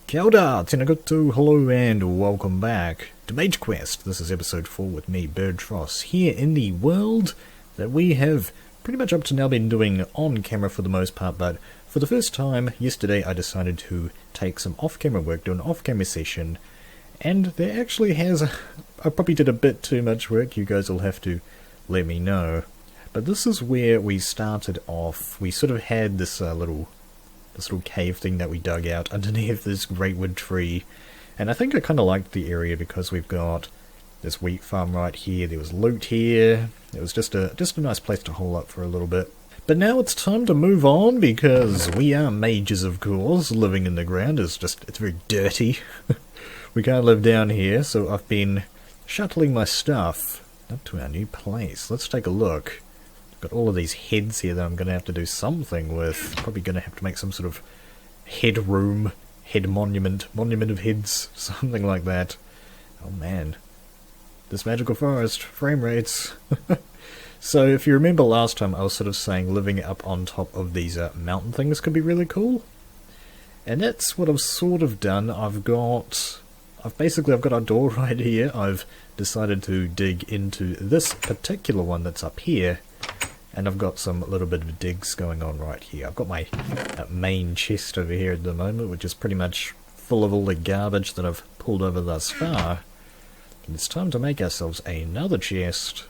Kia ora, tēnā koutou, hello and welcome back to Mage Quest. This is episode 4 with me, Birdtross, here in the world that we have pretty much up to now been doing on camera for the most part, but for the first time yesterday I decided to take some off-camera work, do an off-camera session, and there actually I probably did a bit too much work, you guys will have to let me know. But this is where we started off. We sort of had this little cave thing that we dug out underneath this great wood tree, and I think I kind of liked the area because we've got this wheat farm right here, there was loot here, it was just a nice place to hole up for a little bit. But now it's time to move on because we are mages, of course. Living in the ground it's very dirty. We can't live down here, so I've been shuttling my stuff up to our new place. Let's take a look. Got all of these heads here that I'm going to have to do something with. Probably going to have to make some sort of head room, head monument of heads, something like that. Oh man, this magical forest, frame rates. So if you remember last time I was sort of saying living up on top of these mountain things could be really cool. And that's what I've sort of done. I've got a door right here. I've decided to dig into this particular one that's up here. And I've got some little bit of digs going on right here. I've got my main chest over here at the moment, which is pretty much full of all the garbage that I've pulled over thus far. And it's time to make ourselves another chest,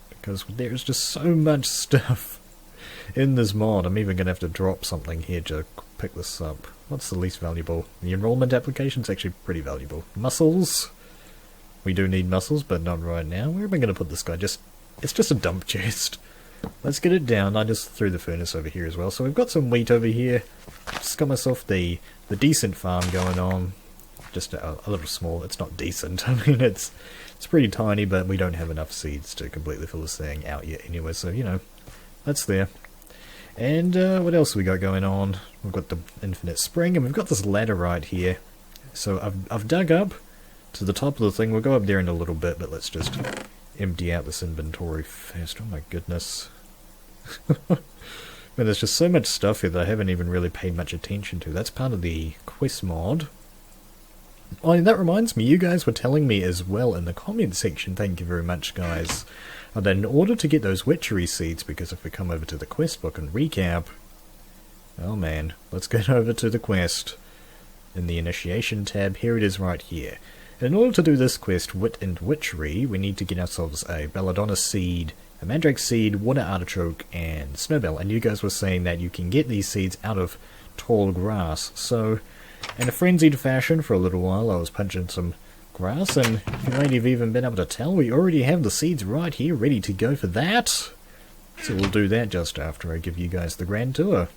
because there's just so much stuff in this mod. I'm even going to have to drop something here to pick this up. What's the least valuable? The enrollment application's actually pretty valuable. Muscles. We do need muscles, but not right now. Where am I going to put this guy? It's just a dump chest. Let's get it down. I just threw the furnace over here as well. So we've got some wheat over here. Just got myself the decent farm going on. Just a little small. It's not decent. I mean, it's pretty tiny, but we don't have enough seeds to completely fill this thing out yet anyway. So, you know, that's there. And what else have we got going on? We've got the infinite spring, and we've got this ladder right here. So I've dug up to the top of the thing. We'll go up there in a little bit, but let's just empty out this inventory first. Oh my goodness. Man, there's just so much stuff here that I haven't even really paid much attention to. That's part of the quest mod. Oh, and that reminds me, you guys were telling me as well in the comment section, thank you very much guys, that in order to get those witchery seeds, because if we come over to the quest book and recap, oh man, let's get over to the quest. In the initiation tab, here it is right here. In order to do this quest, Wit and Witchery, we need to get ourselves a belladonna seed, a mandrake seed, water artichoke, and snowbell. And you guys were saying that you can get these seeds out of tall grass. So, in a frenzied fashion, for a little while, I was punching some grass, and you might have even been able to tell, we already have the seeds right here, ready to go for that. So we'll do that just after I give you guys the grand tour.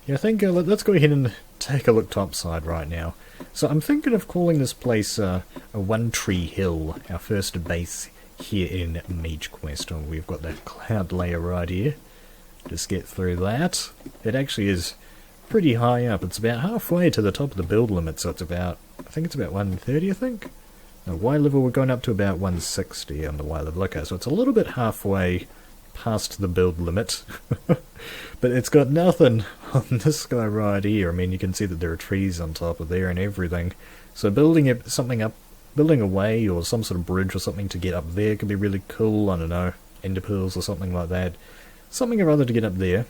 Yeah, I think let's go ahead and take a look topside right now. So I'm thinking of calling this place a One Tree Hill, our first base here in Mage Quest. Oh, we've got that cloud layer right here. Just get through that. It actually is pretty high up. It's about halfway to the top of the build limit, so it's about, I think it's about 130, I think? No, Y level we're going up to about 160 on the Y level. Okay, so it's a little bit halfway past the build limit. But it's got nothing on this guy right here. I mean, you can see that there are trees on top of there and everything. So building a way or some sort of bridge or something to get up there could be really cool. I don't know, ender pearls or something like that. Something or other to get up there.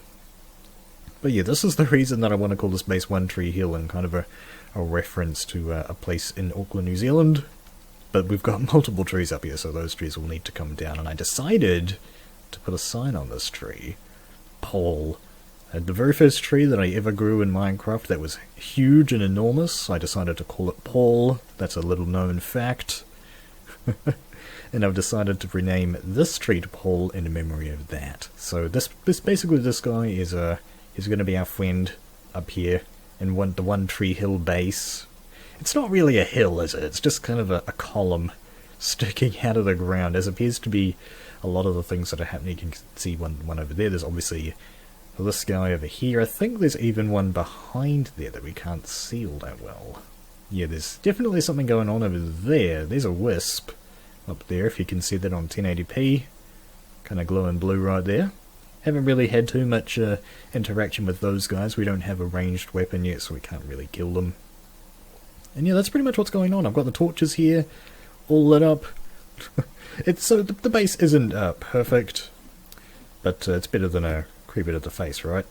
But yeah, this is the reason that I want to call this base One Tree Hill, and kind of a reference to a place in Auckland, New Zealand. But we've got multiple trees up here, so those trees will need to come down. And I decided to put a sign on this tree. Paul. The very first tree that I ever grew in Minecraft that was huge and enormous, I decided to call it Paul. That's a little known fact. And I've decided to rename this tree to Paul in memory of that. So this guy is going to be our friend up here in the One Tree Hill base. It's not really a hill, is it? It's just kind of a column sticking out of the ground, as appears to be a lot of the things that are happening. You can see one over there. There's obviously this guy over here. I think there's even one behind there that we can't see all that well. Yeah, there's definitely something going on over there. There's a wisp up there, if you can see that on 1080p. Kind of glowing blue right there. Haven't really had too much interaction with those guys. We don't have a ranged weapon yet, so we can't really kill them. And yeah, that's pretty much what's going on. I've got the torches here, all lit up. It's so the base isn't perfect, but it's better than a creeper to the face, right?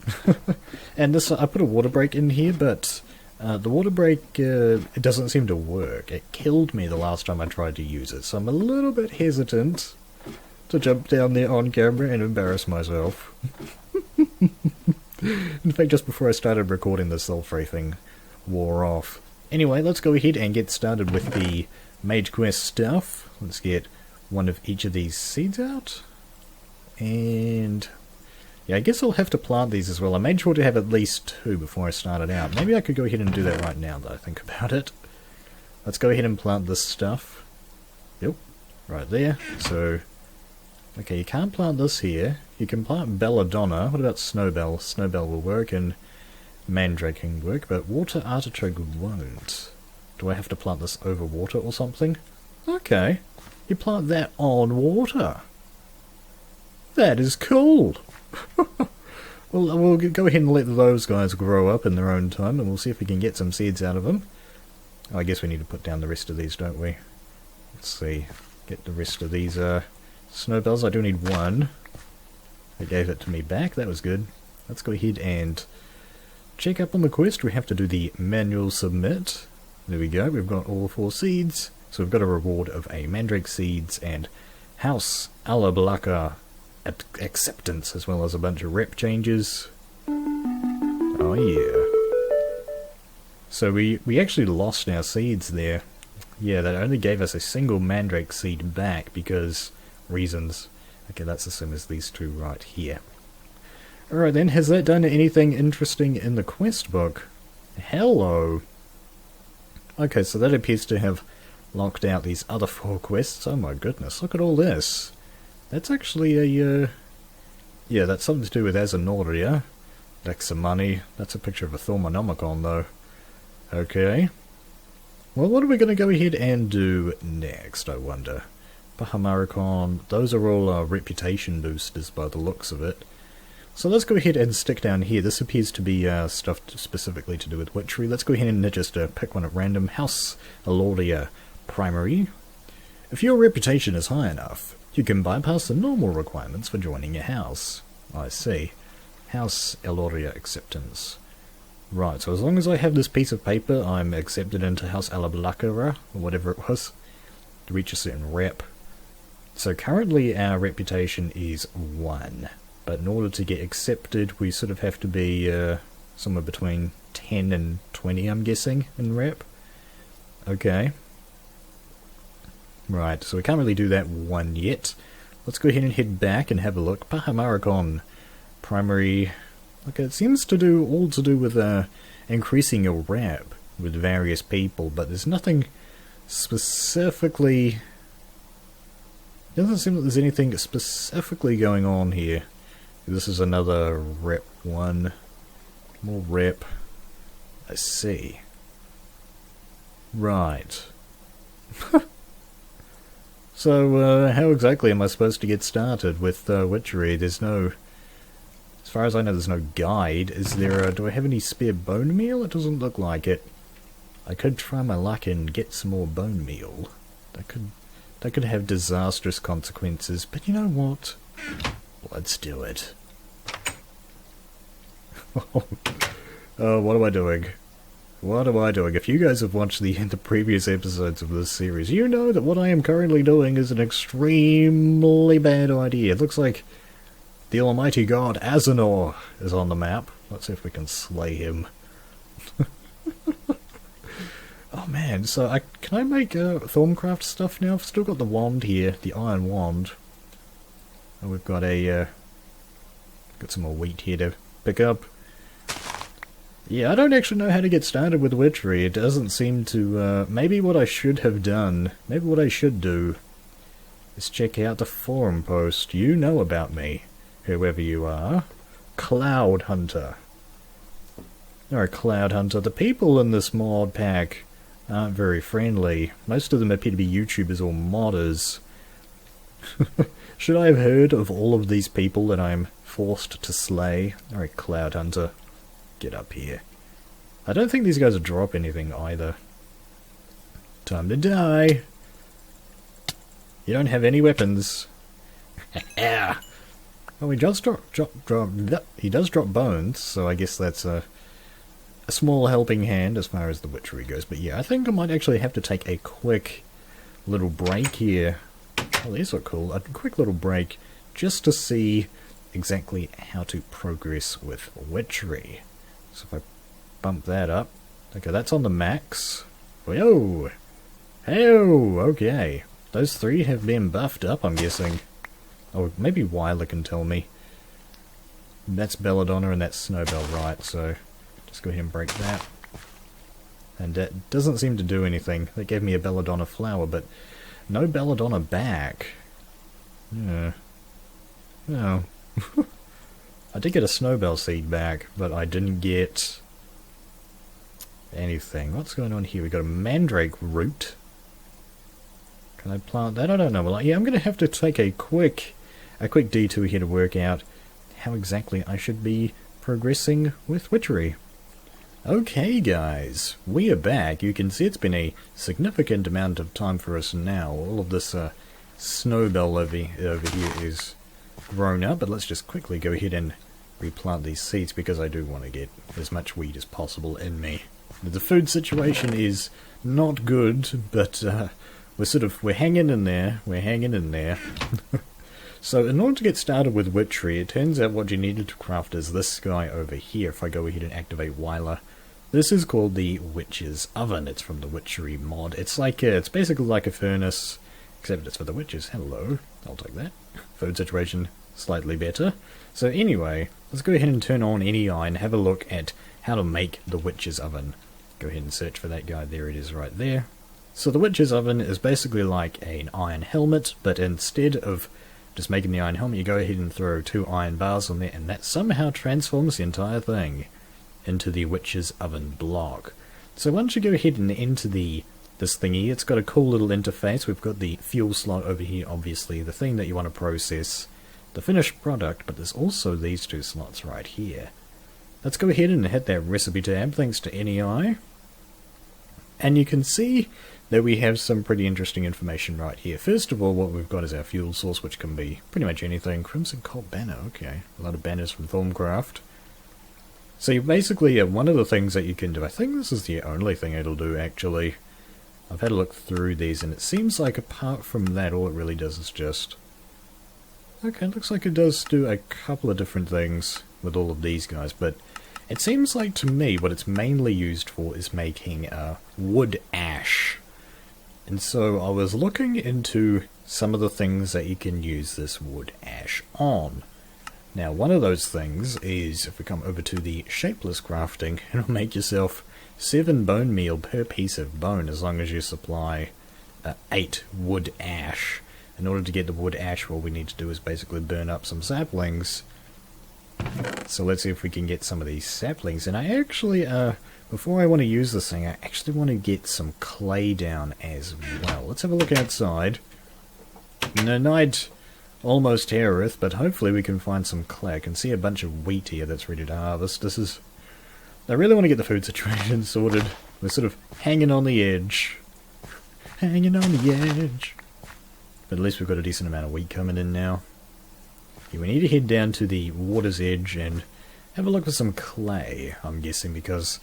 And this, I put a water break in here, but the water break, it doesn't seem to work. It killed me the last time I tried to use it, so I'm a little bit hesitant to jump down there on camera and embarrass myself. In fact, just before I started recording, the sulfur thing wore off. Anyway, let's go ahead and get started with the Mage Quest stuff. Let's get one of each of these seeds out. And yeah, I guess I'll have to plant these as well. I made sure to have at least 2 before I started out. Maybe I could go ahead and do that right now, though, think about it. Let's go ahead and plant this stuff. Yep, right there. So, okay, you can't plant this here. You can plant belladonna. What about snowbell? Snowbell will work, and mandrake can work, but water artichoke won't. Do I have to plant this over water or something? Okay, you plant that on water. That is cool. Well, we'll go ahead and let those guys grow up in their own time, and we'll see if we can get some seeds out of them. Oh, I guess we need to put down the rest of these, don't we? Let's see. Get the rest of these snowbells. I do need 1. They gave it to me back. That was good. Let's go ahead and check up on the quest. We have to do the manual submit. There we go. We've got all 4 seeds. So we've got a reward of a mandrake seeds and house alablaka acceptance, as well as a bunch of rep changes. Oh yeah. So we actually lost our seeds there. Yeah, that only gave us a single mandrake seed back because reasons. Okay, that's the same as these 2 right here. Alright then, has that done anything interesting in the quest book? Hello! Okay, so that appears to have locked out these other 4 quests. Oh my goodness, look at all this. That's actually a, yeah, that's something to do with Azanoria. That's some money. That's a picture of a Thormonomicon, though. Okay. Well, what are we going to go ahead and do next, I wonder? Bahamaricon, those are all reputation boosters by the looks of it. So let's go ahead and stick down here. This appears to be stuff specifically to do with Witchery. Let's go ahead and just pick one at random. House Eloria Primary. If your reputation is high enough, you can bypass the normal requirements for joining your house. I see. House Eloria Acceptance. Right, so as long as I have this piece of paper, I'm accepted into House Alablakara, or whatever it was, to reach a certain rep. So currently our reputation is 1, but in order to get accepted, we sort of have to be somewhere between 10 and 20, I'm guessing, in rep. Okay. Right, so we can't really do that 1 yet. Let's go ahead and head back and have a look. Pahamaricon Primary. Okay, it seems to do all to do with increasing your rep with various people, but there's nothing specifically. It doesn't seem like there's anything specifically going on here. This is another rep 1. More rep. I see. Right. So, how exactly am I supposed to get started with Witchery? There's no... As far as I know, there's no guide. Is there do I have any spare bone meal? It doesn't look like it. I could try my luck and get some more bone meal. That could have disastrous consequences, but you know what? Let's do it. What am I doing? What am I doing? If you guys have watched the previous episodes of this series, you know that what I am currently doing is an extremely bad idea. It looks like the almighty god Azanor is on the map. Let's see if we can slay him. Oh man, so can I make Thorncraft stuff now? I've still got the wand here, the iron wand. And we've got got some more wheat here to pick up. Yeah, I don't actually know how to get started with Witchery. It doesn't seem to, maybe what I should have done, maybe what I should do, is check out the forum post. You know about me, whoever you are. Cloud Hunter. Alright, Cloud Hunter. The people in this mod pack aren't very friendly. Most of them appear to be YouTubers or modders. Should I have heard of all of these people that I'm forced to slay? Alright, Cloud Hunter. Get up here. I don't think these guys drop anything either. Time to die. You don't have any weapons. Oh, he does drop. He does drop bones, so I guess that's a small helping hand as far as the Witchery goes. But yeah, I think I might actually have to take a quick little break here. Oh, these are cool. A quick little break just to see exactly how to progress with Witchery. So if I bump that up. Okay, that's on the max. Whoa! Hey, okay. Those three have been buffed up, I'm guessing. Oh, maybe Wyler can tell me. That's Belladonna and that's Snowbell, right, so just go ahead and break that. And that doesn't seem to do anything. That gave me a Belladonna flower, but no Belladonna back. Yeah. No. I did get a Snowbell seed back, but I didn't get anything. What's going on here? We got a Mandrake root. Can I plant that? I don't know. Well, yeah, I'm going to have to take a quick detour here to work out how exactly I should be progressing with Witchery. Okay, guys, we are back. You can see it's been a significant amount of time for us now. All of this Snowbell over here is grown up, but let's just quickly go ahead and replant these seeds because I do want to get as much wheat as possible in me. The food situation is not good, but we're hanging in there. We're hanging in there. So in order to get started with Witchery, it turns out what you needed to craft is this guy over here. If I go ahead and activate Wyler, this is called the Witch's Oven. It's from the Witchery mod. It's like it's basically like a furnace, except it's for the witches. Hello, I'll take that. Food situation slightly better. So anyway, let's go ahead and turn on NEI and have a look at how to make the Witch's Oven. Go ahead and search for that guy. There it is right there. So the Witch's Oven is basically like an iron helmet, but instead of just making the iron helmet, you go ahead and throw 2 iron bars on there, and that somehow transforms the entire thing into the Witch's Oven block. So once you go ahead and enter this thingy, it's got a cool little interface. We've got the fuel slot over here, obviously, the thing that you want to process the finished product, but there's also these 2 slots right here. Let's go ahead and hit that recipe tab, thanks to NEI. And you can see that we have some pretty interesting information right here. First of all, what we've got is our fuel source, which can be pretty much anything. Crimson Colt Banner, okay. A lot of banners from Thorncraft. So you basically, one of the things that you can do, I think this is the only thing it'll do actually. I've had a look through these and it seems like apart from that, all it really does is just... Okay, it looks like it does do a couple of different things with all of these guys, but it seems like to me what it's mainly used for is making wood ash. And so I was looking into some of the things that you can use this wood ash on. Now one of those things is, if we come over to the shapeless crafting, it'll make yourself 7 bone meal per piece of bone as long as you supply 8 wood ash. In order to get the wood ash, what we need to do is basically burn up some saplings. So let's see if we can get some of these saplings. And I actually, before I want to use this thing, I actually want to get some clay down as well. Let's have a look outside. No, night almost terroreth, but hopefully we can find some clay. I can see a bunch of wheat here that's ready to harvest. I really want to get the food situation sorted. We're sort of hanging on the edge. Hanging on the edge. But at least we've got a decent amount of wheat coming in now. Yeah, we need to head down to the water's edge and have a look for some clay, I'm guessing, because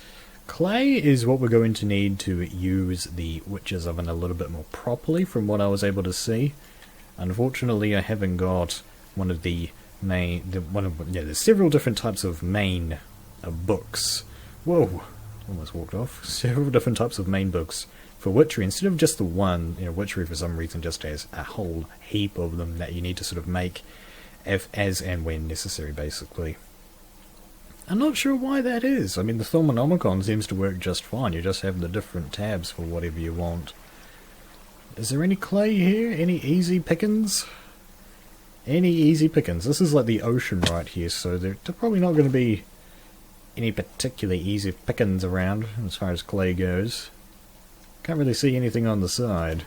clay is what we're going to need to use the Witch's Oven a little bit more properly from what I was able to see. Unfortunately, I haven't got one of the main... there's several different types of main books. Whoa! Almost walked off. Several different types of main books for Witchery, instead of just the one. Witchery for some reason just has a whole heap of them that you need to sort of make as and when necessary, basically. I'm not sure why that is. I mean, the Thaumonomicon seems to work just fine. You just have the different tabs for whatever you want. Is there any clay here? Any easy pickings? Any easy pickings? This is like the ocean right here, so there's probably not going to be any particularly easy pickings around as far as clay goes. Can't really see anything on the side.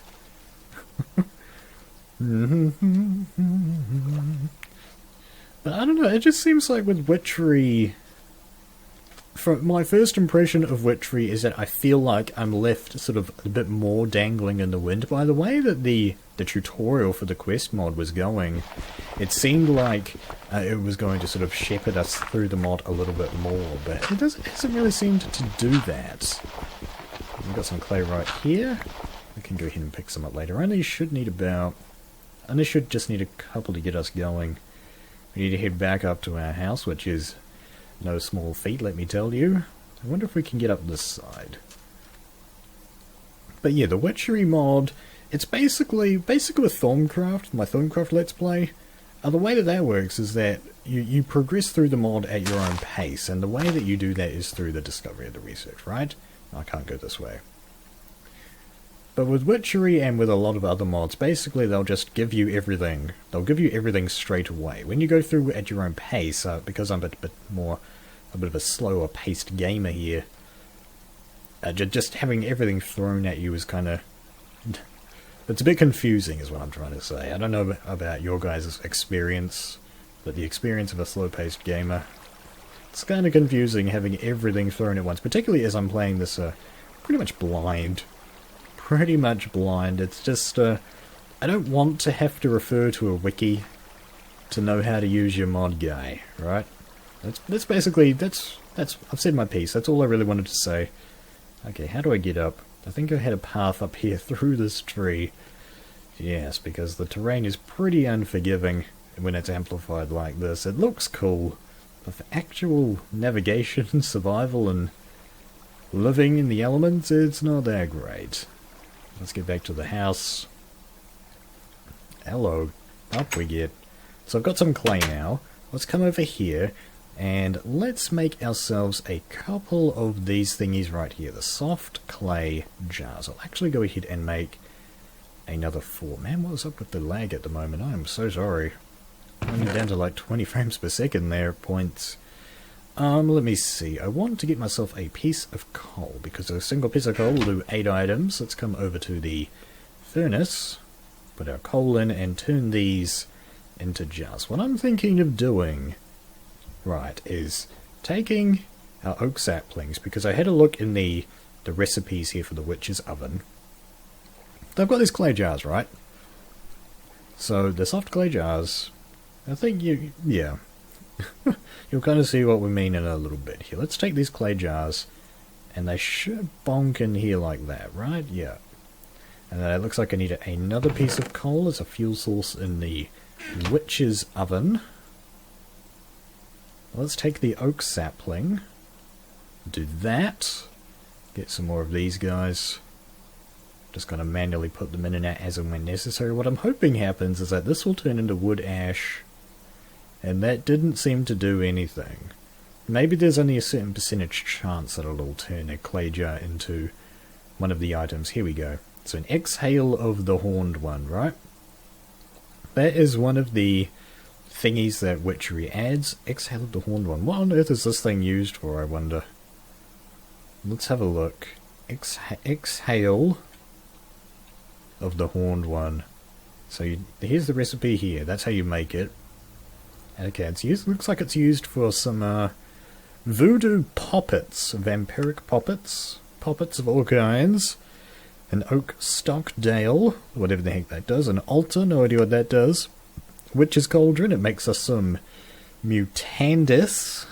But I don't know, it just seems like with Witchery, from my first impression of Witchery is that I feel like I'm left sort of a bit more dangling in the wind. By the way that the tutorial for the quest mod was going, it seemed like it was going to sort of shepherd us through the mod a little bit more, but it hasn't really seemed to do that. We've got some clay right here. We can go ahead and pick some up later. I only should just need a couple to get us going. We need to head back up to our house, which is no small feat, let me tell you. I wonder if we can get up this side. But yeah, the Witchery mod, it's basically with Thorncraft, my Thorncraft Let's Play. The way that works is that you progress through the mod at your own pace, and the way that you do that is through the discovery of the research, right? I can't go this way. But with Witchery and with a lot of other mods, basically they'll just give you everything. They'll give you everything straight away. When you go through at your own pace, because I'm a bit of a slower paced gamer here, just having everything thrown at you is kind of... It's a bit confusing is what I'm trying to say. I don't know about your guys' experience, but the experience of a slow paced gamer, it's kind of confusing having everything thrown at once, particularly as I'm playing this pretty much blind. It's just, I don't want to have to refer to a wiki to know how to use your mod guy, right? That's basically, I've said my piece, that's all I really wanted to say. Okay, how do I get up? I think I had a path up here through this tree. Yes, because the terrain is pretty unforgiving when it's amplified like this. It looks cool, but for actual navigation, survival, and living in the elements, it's not that great. Let's get back to the house. Hello. Up we get. So I've got some clay now. Let's come over here and let's make ourselves a couple of these thingies right here. The soft clay jars. I'll actually go ahead and make another 4. Man, what's up with the lag at the moment? I'm so sorry. I'm down to like 20 frames per second there, points. Let me see. I want to get myself a piece of coal, because a single piece of coal will do 8 items. Let's come over to the furnace, put our coal in, and turn these into jars. What I'm thinking of doing, right, is taking our oak saplings, because I had a look in the recipes here for the witch's oven. They've got these clay jars, right? So the soft clay jars, I think yeah. You'll kind of see what we mean in a little bit here. Let's take these clay jars, and they should bonk in here like that, right? Yeah. And then it looks like I need another piece of coal as a fuel source in the witch's oven. Let's take the oak sapling, do that, get some more of these guys. Just going to manually put them in and out as and when necessary. What I'm hoping happens is that this will turn into wood ash, and that didn't seem to do anything. Maybe there's only a certain percentage chance that it'll turn a clay jar into one of the items. Here we go. So an exhale of the horned one, right? That is one of the thingies that Witchery adds. Exhale of the horned one. What on earth is this thing used for, I wonder? Let's have a look. Exhale of the horned one. So here's the recipe here. That's how you make it. Okay, looks like it's used for some voodoo poppets, vampiric poppets of all kinds, an oak stockdale, whatever the heck that does, an altar, no idea what that does, witch's cauldron, it makes us some mutandis,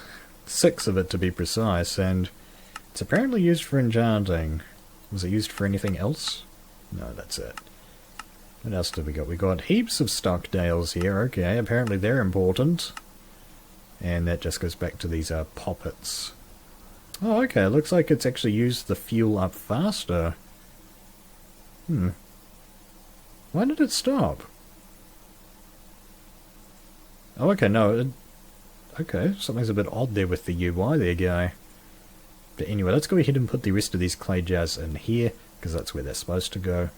6 of it to be precise, and it's apparently used for enchanting. Was it used for anything else? No, that's it. What else do we got? We got heaps of stockdales here. Okay, apparently they're important. And that just goes back to these poppets. Oh, okay. Looks like it's actually used the fuel up faster. Why did it stop? Oh, okay, no. Okay, something's a bit odd there with the UI there, guy. But anyway, let's go ahead and put the rest of these clay jars in here, because that's where they're supposed to go.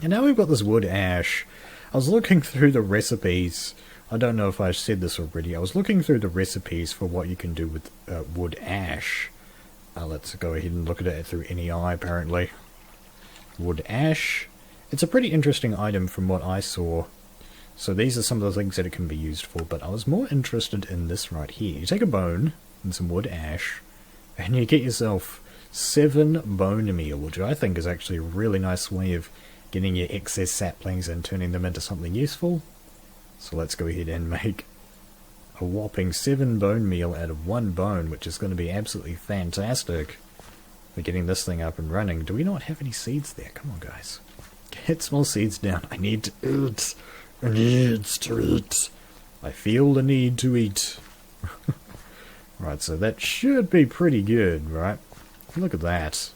And now we've got this wood ash. I was looking through the recipes. I don't know if I said this already. I was looking through the recipes for what you can do with wood ash. Let's go ahead and look at it through any eye, apparently. Wood ash. It's a pretty interesting item from what I saw. So these are some of the things that it can be used for, but I was more interested in this right here. You take a bone and some wood ash, and you get yourself 7 bone meal, which I think is actually a really nice way of getting your excess saplings and turning them into something useful. So let's go ahead and make a whopping 7 bone meal out of 1 bone, which is going to be absolutely fantastic for getting this thing up and running. Do we not have any seeds there? Come on, guys. Get some more seeds down. I need to eat. I need to eat. I feel the need to eat. Right, so that should be pretty good, right? Look at that.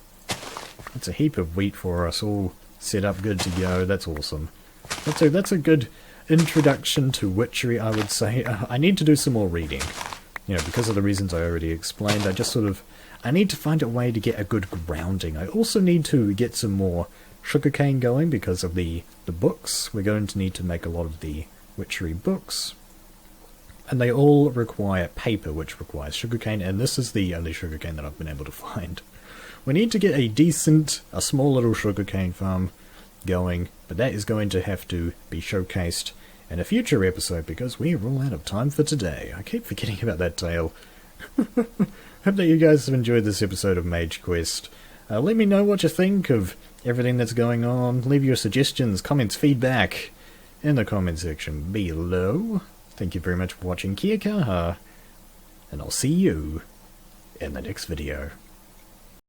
That's a heap of wheat for us, all set up good to go. That's awesome. That's a good introduction to Witchery, I would say. I need to do some more reading. You know, because of the reasons I already explained, I need to find a way to get a good grounding. I also need to get some more sugarcane going because of the books. We're going to need to make a lot of the Witchery books. And they all require paper, which requires sugarcane, and this is the only sugarcane that I've been able to find. We need to get a small little sugarcane farm going, but that is going to have to be showcased in a future episode because we're all out of time for today. I keep forgetting about that tale. Hope that you guys have enjoyed this episode of Mage Quest. Let me know what you think of everything that's going on. Leave your suggestions, comments, feedback in the comment section below. Thank you very much for watching, Kia kaha, and I'll see you in the next video.